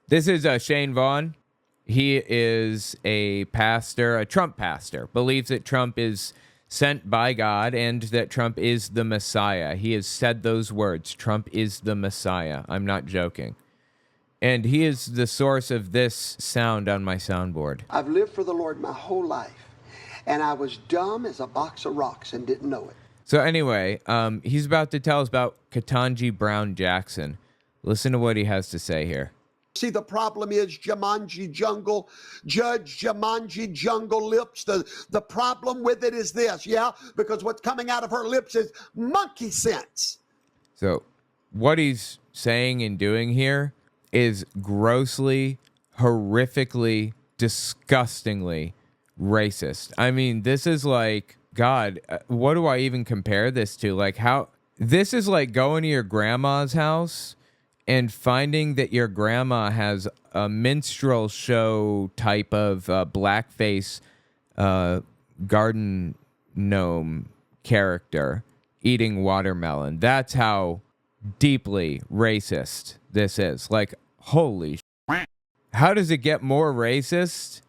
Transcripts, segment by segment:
This is Shane Vaughn. He is a pastor, a Trump pastor, believes that Trump is sent by God and that Trump is the Messiah. He has said those words, Trump is the Messiah. I'm not joking. And he is the source of this sound on my soundboard. I've lived for the Lord my whole life, and I was dumb as a box of rocks and didn't know it. So anyway, he's about to tell us about Ketanji Brown Jackson. Listen to what he has to say here. See, the problem is Jumanji Jungle, Judge Jumanji Jungle lips. The problem with it is this, yeah? Because what's coming out of her lips is monkey sense. So what he's saying and doing here is grossly, horrifically, disgustingly racist. I mean, this is like, God, what do I even compare this to? Like how, this is like going to your grandma's house and finding that your grandma has a minstrel show type of blackface garden gnome character eating watermelon. That's how deeply racist this is. Like, holy shit. How does it get more racist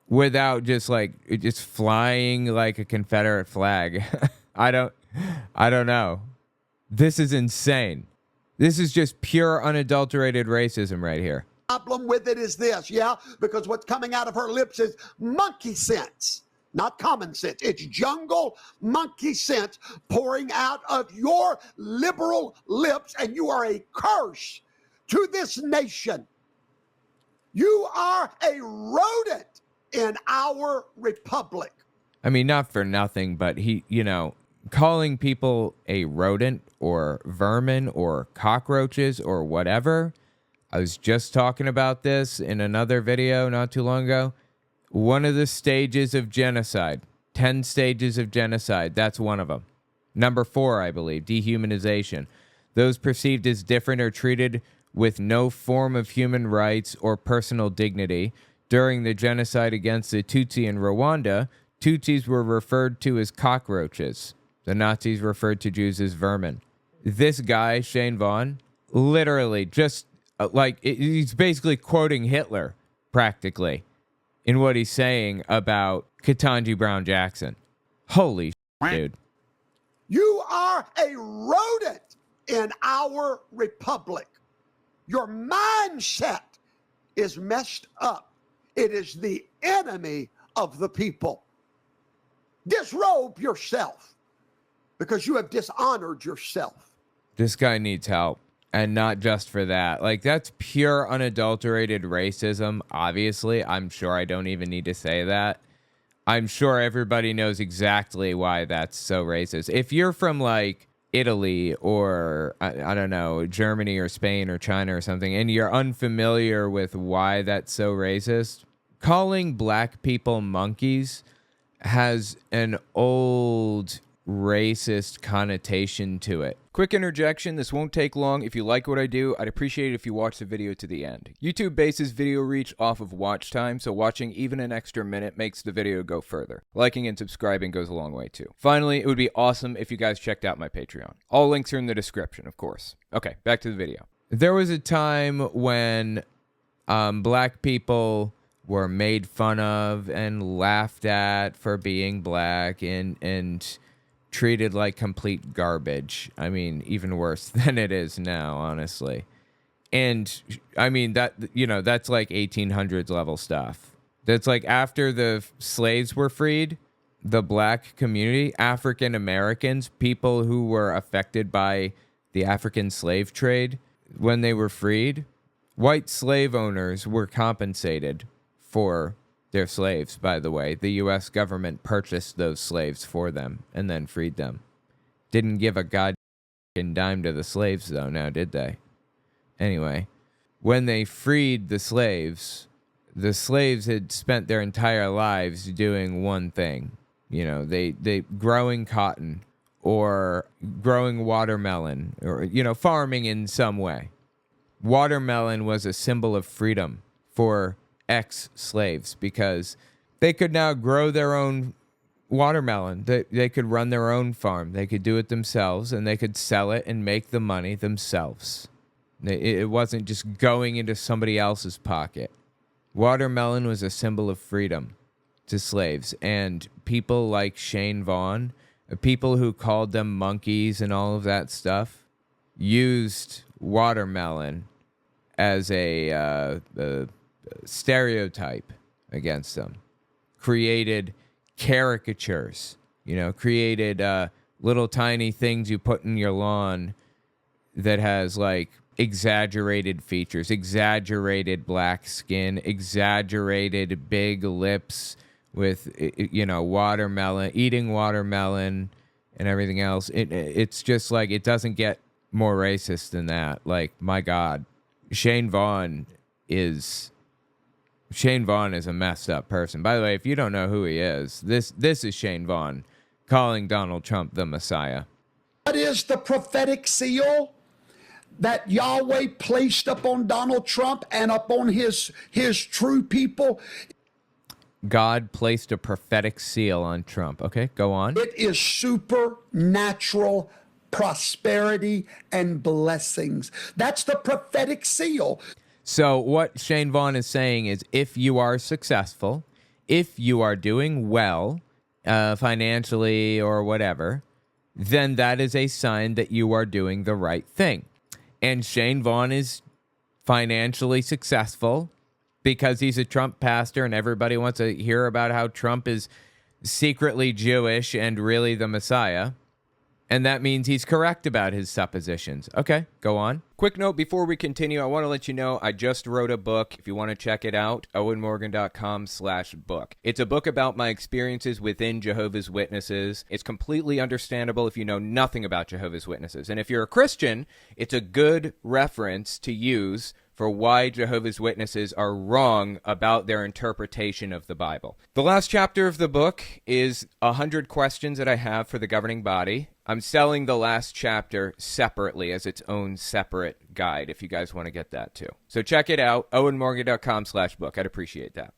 without just flying like a Confederate flag? I don't know. This is insane. This is just pure unadulterated racism right here. Problem with it is this, yeah? Because what's coming out of her lips is monkey sense, not common sense. It's jungle monkey sense pouring out of your liberal lips, and you are a curse to this nation. You are a rodent in our republic. I mean, not for nothing, but he, calling people a rodent or vermin or cockroaches or whatever. I was just talking about this in another video not too long ago. One of the stages of genocide, 10 stages of genocide, that's one of them. Number 4, I believe, dehumanization. Those perceived as different are treated with no form of human rights or personal dignity. During the genocide against the Tutsi in Rwanda, Tutsis were referred to as cockroaches. The Nazis referred to Jews as vermin. This guy, Shane Vaughn, literally just he's basically quoting Hitler practically in what he's saying about Ketanji Brown Jackson. Holy shit, dude. You are a rodent in our republic. Your mindset is messed up. It is the enemy of the people. Disrobe yourself because you have dishonored yourself. This guy needs help, and not just for that. Like, that's pure unadulterated racism, obviously. I'm sure I don't even need to say that. I'm sure everybody knows exactly why that's so racist. If you're from, like, Italy or, I don't know, Germany or Spain or China or something, and you're unfamiliar with why that's so racist, calling black people monkeys has an old racist connotation to it. Quick interjection, this won't take long. If you like what I do, I'd appreciate it if you watch the video to the end. YouTube bases video reach off of watch time, so watching even an extra minute makes the video go further. Liking and subscribing goes a long way too. Finally, it would be awesome if you guys checked out my Patreon. All links are in the description, of course. Okay, back to the video. There was a time when black people were made fun of and laughed at for being black and treated like complete garbage. I mean, even worse than it is now, honestly. And I mean, that, that's like 1800s level stuff. That's like after the slaves were freed, the black community, African Americans, people who were affected by the African slave trade, when they were freed, white slave owners were compensated for their slaves, by the way. The U.S. government purchased those slaves for them and then freed them. Didn't give a goddamn dime to the slaves, though, now did they? Anyway, when they freed the slaves had spent their entire lives doing one thing. They growing cotton or growing watermelon or, farming in some way. Watermelon was a symbol of freedom for ex-slaves because they could now grow their own watermelon. They could run their own farm. They could do it themselves, and they could sell it and make the money themselves. It wasn't just going into somebody else's pocket. Watermelon was a symbol of freedom to slaves. And people like Shane Vaughn, people who called them monkeys and all of that stuff, used watermelon as a stereotype against them. Created caricatures, created little tiny things you put in your lawn that has like exaggerated features, exaggerated black skin, exaggerated big lips with, watermelon, eating watermelon and everything else. It's just like, it doesn't get more racist than that. Like, my God, Shane Vaughn is a messed up person. By the way, if you don't know who he is, this is Shane Vaughn calling Donald Trump the Messiah. What is the prophetic seal that Yahweh placed upon Donald Trump and upon his true people? God placed a prophetic seal on Trump. Okay, go on. It is supernatural prosperity and blessings. That's the prophetic seal. So what Shane Vaughn is saying is, if you are successful, if you are doing well financially or whatever, then that is a sign that you are doing the right thing. And Shane Vaughn is financially successful because he's a Trump pastor and everybody wants to hear about how Trump is secretly Jewish and really the Messiah. And that means he's correct about his suppositions. Okay, go on. Quick note before we continue, I want to let you know I just wrote a book. If you want to check it out, owenmorgan.com/book. It's a book about my experiences within Jehovah's Witnesses. It's completely understandable if you know nothing about Jehovah's Witnesses. And if you're a Christian, it's a good reference to use for why Jehovah's Witnesses are wrong about their interpretation of the Bible. The last chapter of the book is 100 questions that I have for the governing body. I'm selling the last chapter separately as its own separate guide if you guys want to get that too. So check it out, owenmorgan.com/book. I'd appreciate that.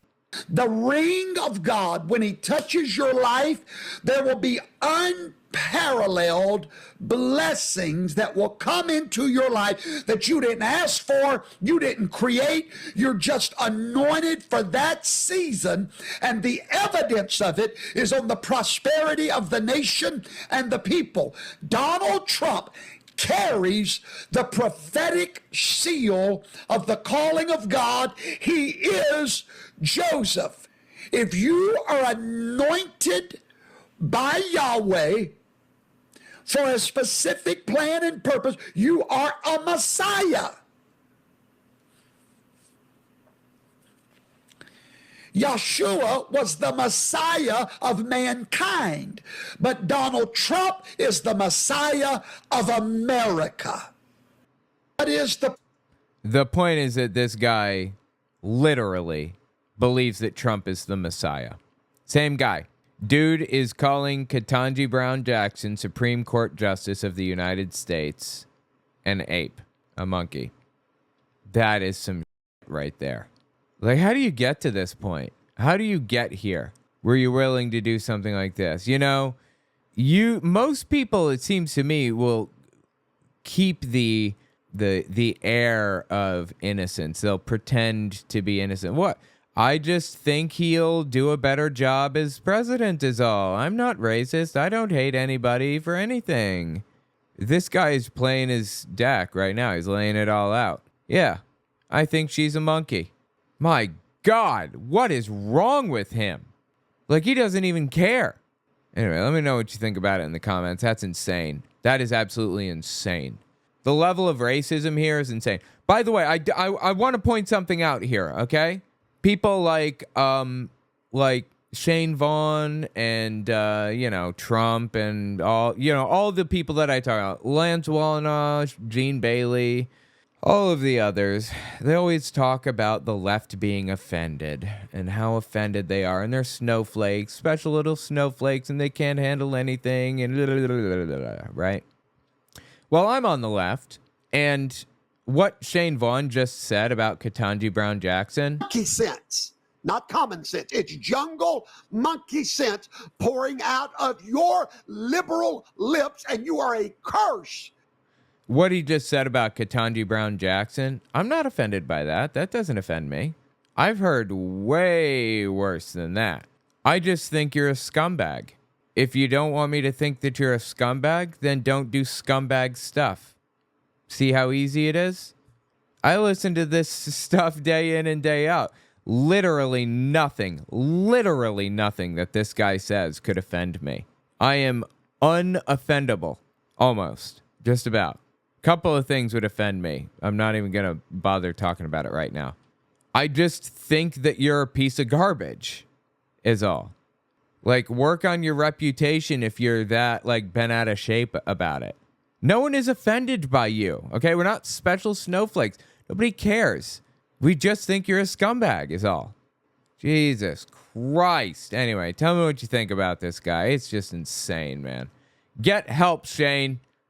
The ring of God, when he touches your life, there will be unparalleled blessings that will come into your life that you didn't ask for, you didn't create. You're just anointed for that season, and the evidence of it is on the prosperity of the nation and the people. Donald Trump carries the prophetic seal of the calling of God. He is Joseph. If you are anointed by Yahweh for a specific plan and purpose, you are a Messiah. Yeshua was the Messiah of mankind, but Donald Trump is the Messiah of America. What is The point is that this guy literally believes that Trump is the Messiah. Same guy. Dude is calling Ketanji Brown Jackson, Supreme Court Justice of the United States, an ape, a monkey. That is some shit right there. Like, how do you get to this point? How do you get here? Were you willing to do something like this? Most people, it seems to me, will keep the air of innocence. They'll pretend to be innocent. What? I just think he'll do a better job as president is all. I'm not racist. I don't hate anybody for anything. This guy is playing his deck right now. He's laying it all out. Yeah, I think she's a monkey. My God, what is wrong with him? Like, he doesn't even care. Anyway, let me know what you think about it in the comments. That's insane. That is absolutely insane. The level of racism here is insane. By the way, I want to point something out here, okay? People like Shane Vaughn and, Trump and all the people that I talk about, Lance Wallinosh, Gene Bailey, all of the others, they always talk about the left being offended and how offended they are. And they're snowflakes, special little snowflakes, and they can't handle anything, and right? Well, I'm on the left, and what Shane Vaughn just said about Ketanji Brown Jackson, monkey sense, not common sense. It's jungle monkey sense pouring out of your liberal lips, and you are a curse. what he just said about Ketanji Brown Jackson, I'm not offended by that. That doesn't offend me. I've heard way worse than that. I just think you're a scumbag. If you don't want me to think that you're a scumbag, then don't do scumbag stuff. See how easy it is? I listen to this stuff day in and day out. Literally nothing that this guy says could offend me. I am unoffendable. Almost. Just about. Couple of things would offend me. I'm not even going to bother talking about it right now. I just think that you're a piece of garbage, is all. Like, work on your reputation if you're that, like, bent out of shape about it. No one is offended by you, okay? We're not special snowflakes. Nobody cares. We just think you're a scumbag, is all. Jesus Christ. Anyway, tell me what you think about this guy. It's just insane, man. Get help, Shane.